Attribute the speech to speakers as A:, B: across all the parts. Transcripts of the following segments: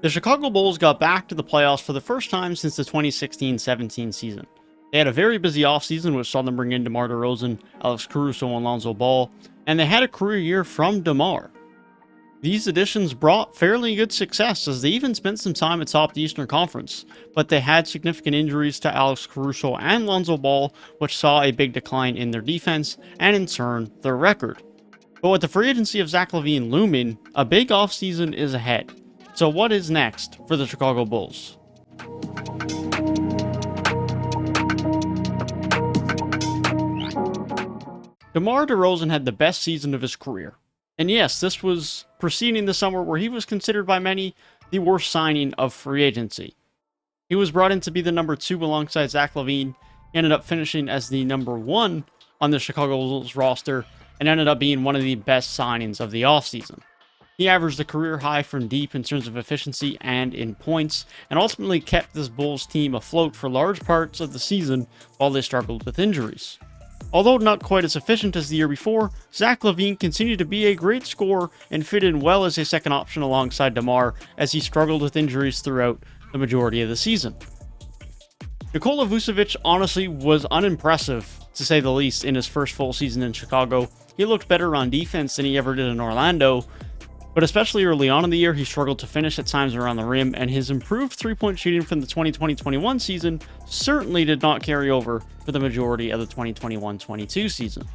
A: The Chicago Bulls got back to the playoffs for the first time since the 2016-17 season. They had a very busy offseason, which saw them bring in Demar Derozan, Alex Caruso, and Lonzo Ball, and they had a career year from Demar. These additions brought fairly good success, as they even spent some time atop the Eastern Conference, but they had significant injuries to Alex Caruso and Lonzo Ball, which saw a big decline in their defense, and in turn, their record. But with the free agency of Zach Lavine looming, a big offseason is ahead. So what is next for the Chicago Bulls? Demar Derozan had the best season of his career. And yes, this was preceding the summer where he was considered by many the worst signing of free agency. He was brought in to be the number 2 alongside Zach Lavine. He ended up finishing as the number 1 on the Chicago Bulls roster and ended up being one of the best signings of the offseason. He averaged a career high from deep in terms of efficiency and in points, and ultimately kept this Bulls team afloat for large parts of the season while they struggled with injuries. Although not quite as efficient as the year before, Zach Lavine continued to be a great scorer and fit in well as a second option alongside Demar as he struggled with injuries throughout the majority of the season. Nikola Vucevic honestly was unimpressive, to say the least, in his first full season in Chicago. He looked better on defense than he ever did in Orlando, but especially early on in the year, he struggled to finish at times around the rim, and his improved three-point shooting from the 2020-21 season certainly did not carry over for the majority of the 2021-22 season.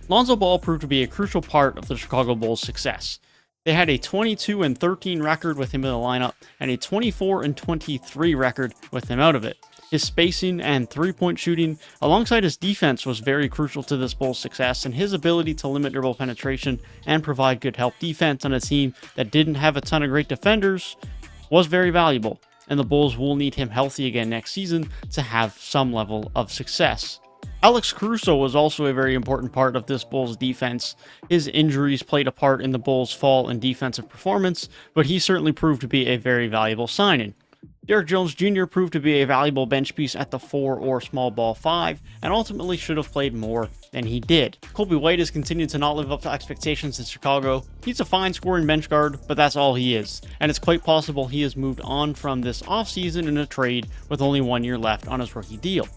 A: Lonzo Ball proved to be a crucial part of the Chicago Bulls' success. They had a 22-13 record with him in the lineup, and a 24-23 record with him out of it. His spacing and three-point shooting, alongside his defense, was very crucial to this Bulls' success, and his ability to limit dribble penetration and provide good help defense on a team that didn't have a ton of great defenders was very valuable, and the Bulls will need him healthy again next season to have some level of success. Alex Caruso was also a very important part of this Bulls defense. His injuries played a part in the Bulls' fall in defensive performance, but he certainly proved to be a very valuable signing. Derek Jones Jr. proved to be a valuable bench piece at the 4 or small ball 5, and ultimately should have played more than he did. Kobe White has continued to not live up to expectations in Chicago. He's a fine scoring bench guard, but that's all he is, and it's quite possible he has moved on from this offseason in a trade with only 1 year left on his rookie deal.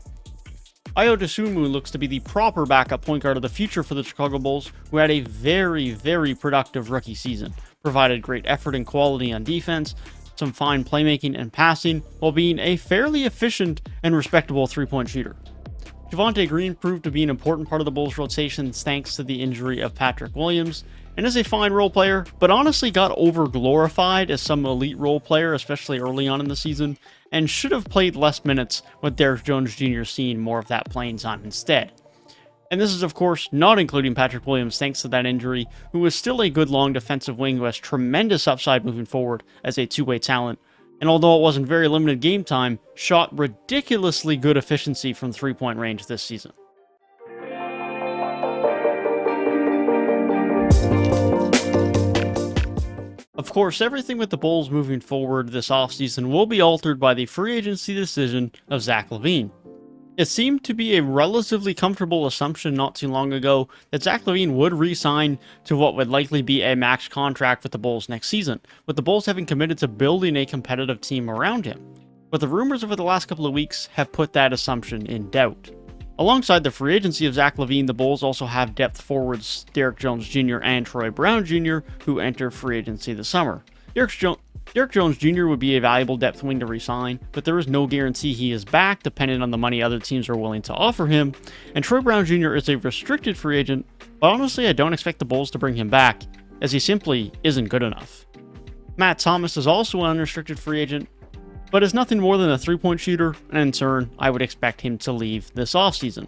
A: Ayo Dosunmu looks to be the proper backup point guard of the future for the Chicago Bulls, who had a very productive rookie season, provided great effort and quality on defense, some fine playmaking and passing, while being a fairly efficient and respectable three-point shooter. Javonte Green proved to be an important part of the Bulls' rotation thanks to the injury of Patrick Williams, and is a fine role player, but honestly got over-glorified as some elite role player, especially early on in the season, and should have played less minutes, with Derek Jones Jr. seeing more of that playing time instead. And this is, of course, not including Patrick Williams thanks to that injury, who is still a good long defensive wing who has tremendous upside moving forward as a two-way talent, and although it wasn't very limited game time, shot ridiculously good efficiency from three-point range this season. Of course, everything with the Bulls moving forward this offseason will be altered by the free agency decision of Zach Lavine. It seemed to be a relatively comfortable assumption not too long ago that Zach Lavine would re-sign to what would likely be a max contract with the Bulls next season, with the Bulls having committed to building a competitive team around him. But the rumors over the last couple of weeks have put that assumption in doubt. Alongside the free agency of Zach Lavine, the Bulls also have depth forwards Derek Jones Jr. and Troy Brown Jr., who enter free agency this summer. Derek Jones Jr. would be a valuable depth wing to re-sign, but there is no guarantee he is back depending on the money other teams are willing to offer him, and Troy Brown Jr. is a restricted free agent, but honestly I don't expect the Bulls to bring him back, as he simply isn't good enough. Matt Thomas is also an unrestricted free agent, but is nothing more than a three-point shooter, and in turn, I would expect him to leave this offseason.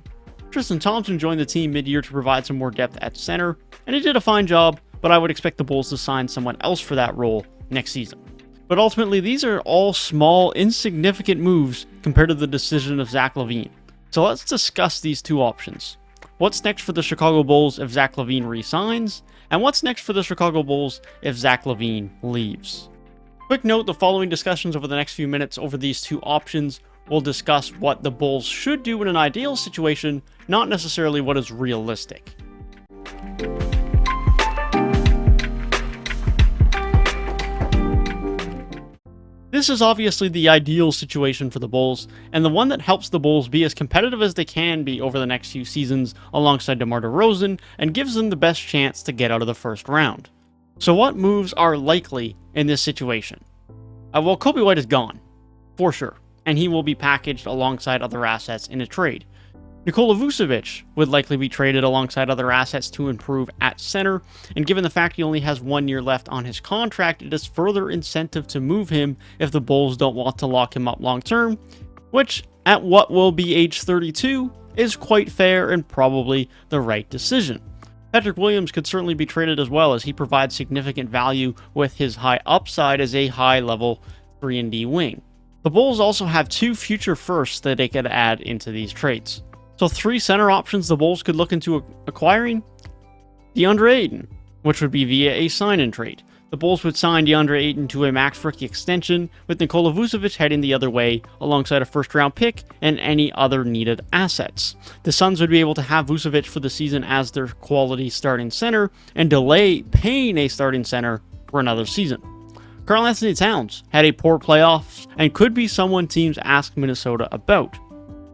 A: Tristan Thompson joined the team mid-year to provide some more depth at center, and he did a fine job, but I would expect the Bulls to sign someone else for that role next season. But ultimately, these are all small, insignificant moves compared to the decision of Zach Lavine. So let's discuss these two options. What's next for the Chicago Bulls if Zach Lavine re-signs? And what's next for the Chicago Bulls if Zach Lavine leaves? Quick note, the following discussions over the next few minutes over these two options will discuss what the Bulls should do in an ideal situation, not necessarily what is realistic. This is obviously the ideal situation for the Bulls, and the one that helps the Bulls be as competitive as they can be over the next few seasons alongside Demar Derozan, and gives them the best chance to get out of the first round. So what moves are likely in this situation? Well, Kobe White is gone, for sure, and he will be packaged alongside other assets in a trade. Nikola Vucevic would likely be traded alongside other assets to improve at center, and given the fact he only has 1 year left on his contract, it is further incentive to move him if the Bulls don't want to lock him up long term, which, at what will be age 32, is quite fair and probably the right decision. Patrick Williams could certainly be traded as well, as he provides significant value with his high upside as a high-level 3-and-D wing. The Bulls also have 2 future firsts that they could add into these trades. So 3 center options the Bulls could look into acquiring: DeAndre Ayton, which would be via a sign-and trade. The Bulls would sign DeAndre Ayton to a max rookie extension, with Nikola Vucevic heading the other way alongside a first-round pick and any other needed assets. The Suns would be able to have Vucevic for the season as their quality starting center and delay paying a starting center for another season. Karl-Anthony Towns had a poor playoffs and could be someone teams ask Minnesota about.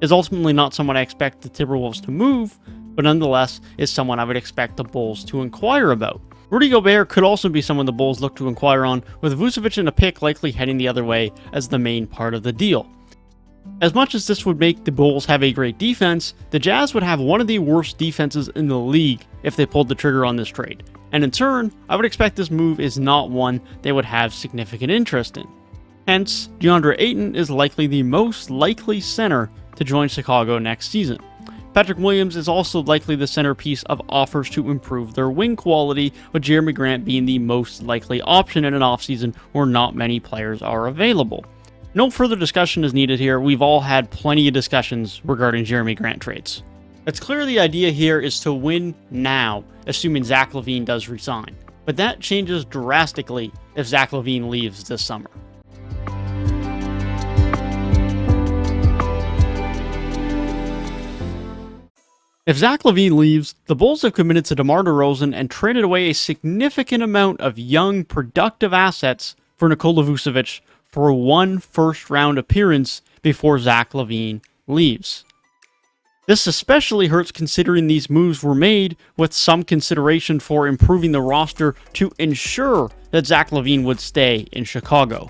A: Is ultimately not someone I expect the Timberwolves to move, but nonetheless is someone I would expect the Bulls to inquire about. Rudy Gobert could also be someone the Bulls look to inquire on, with Vucevic and a pick likely heading the other way as the main part of the deal. As much as this would make the Bulls have a great defense, the Jazz would have one of the worst defenses in the league if they pulled the trigger on this trade, and in turn, I would expect this move is not one they would have significant interest in. Hence, DeAndre Ayton is likely the most likely center to join Chicago next season. Patrick Williams is also likely the centerpiece of offers to improve their wing quality, with Jeremy Grant being the most likely option in an offseason where not many players are available. No further discussion is needed here. We've all had plenty of discussions regarding Jeremy Grant trades. It's clear the idea here is to win now, assuming Zach Lavine does resign. But that changes drastically if Zach Lavine leaves this summer. If Zach Lavine leaves, the Bulls have committed to Demar Derozan and traded away a significant amount of young, productive assets for Nikola Vucevic for 1 first-round appearance before Zach Lavine leaves. This especially hurts considering these moves were made with some consideration for improving the roster to ensure that Zach Lavine would stay in Chicago.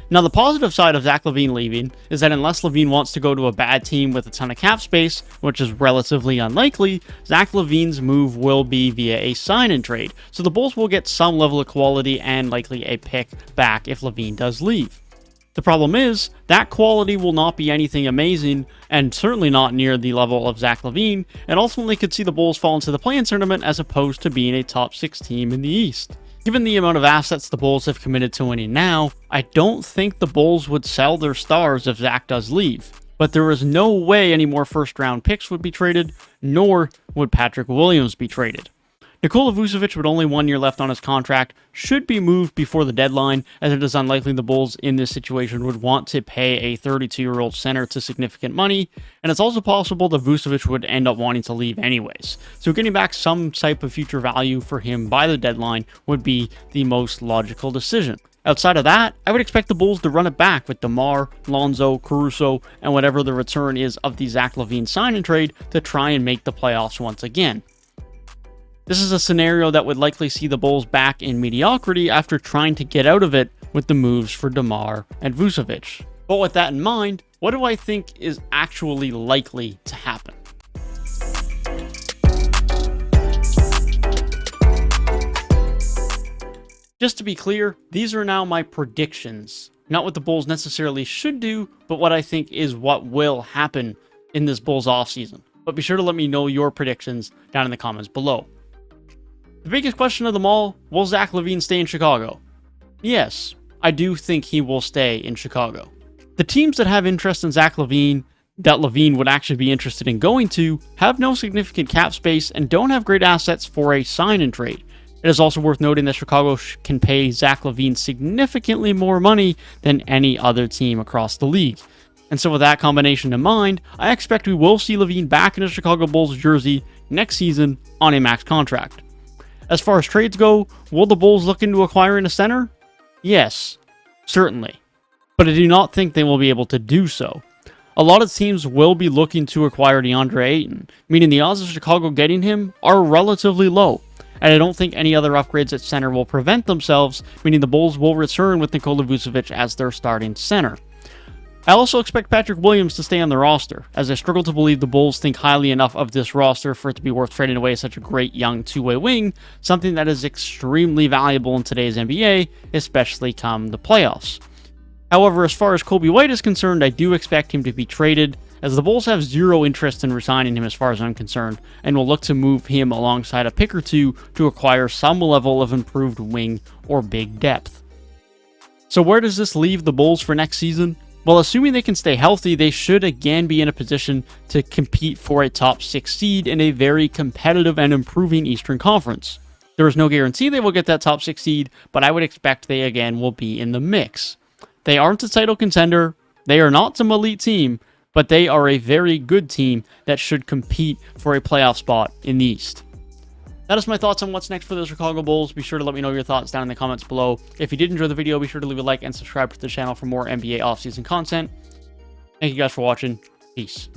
A: Now, the positive side of Zach Lavine leaving is that unless Lavine wants to go to a bad team with a ton of cap space, which is relatively unlikely, Zach Lavine's move will be via a sign-and trade, so the Bulls will get some level of quality and likely a pick back if Lavine does leave. The problem is, that quality will not be anything amazing, and certainly not near the level of Zach Lavine, and ultimately could see the Bulls fall into the play-in tournament as opposed to being a top 6 team in the East. Given the amount of assets the Bulls have committed to winning now, I don't think the Bulls would sell their stars if Zach does leave. But there is no way any more first-round picks would be traded, nor would Patrick Williams be traded. Nikola Vucevic, with only 1 year left on his contract, should be moved before the deadline, as it is unlikely the Bulls in this situation would want to pay a 32-year-old center to significant money, and it's also possible that Vucevic would end up wanting to leave anyways. So getting back some type of future value for him by the deadline would be the most logical decision. Outside of that, I would expect the Bulls to run it back with Demar, Lonzo, Caruso, and whatever the return is of the Zach Lavine sign-and trade to try and make the playoffs once again. This is a scenario that would likely see the Bulls back in mediocrity after trying to get out of it with the moves for Demar and Vucevic. But with that in mind, what do I think is actually likely to happen? Just to be clear, these are now my predictions. Not what the Bulls necessarily should do, but what I think is what will happen in this Bulls offseason. But be sure to let me know your predictions down in the comments below. The biggest question of them all, will Zach Lavine stay in Chicago? Yes, I do think he will stay in Chicago. The teams that have interest in Zach Lavine, that Lavine would actually be interested in going to, have no significant cap space and don't have great assets for a sign-and trade. It is also worth noting that Chicago can pay Zach Lavine significantly more money than any other team across the league. And so with that combination in mind, I expect we will see Lavine back in a Chicago Bulls jersey next season on a max contract. As far as trades go, will the Bulls look into acquiring a center? Yes, certainly. but I do not think they will be able to do so. A lot of teams will be looking to acquire DeAndre Ayton, meaning the odds of Chicago getting him are relatively low. And I don't think any other upgrades at center will prevent themselves, meaning the Bulls will return with Nikola Vucevic as their starting center. I also expect Patrick Williams to stay on the roster, as I struggle to believe the Bulls think highly enough of this roster for it to be worth trading away such a great young two-way wing, something that is extremely valuable in today's NBA, especially come the playoffs. However, as far as Kobe White is concerned, I do expect him to be traded, as the Bulls have zero interest in resigning him as far as I'm concerned, and will look to move him alongside a pick or two to acquire some level of improved wing or big depth. So where does this leave the Bulls for next season? Well, assuming they can stay healthy, they should again be in a position to compete for a top 6 seed in a very competitive and improving Eastern Conference. There is no guarantee they will get that top 6 seed, but I would expect they again will be in the mix. They aren't a title contender, they are not some elite team, but they are a very good team that should compete for a playoff spot in the East. That is my thoughts on what's next for the Chicago Bulls. Be sure to let me know your thoughts down in the comments below. If you did enjoy the video, be sure to leave a like and subscribe to the channel for more NBA offseason content. Thank you guys for watching. Peace.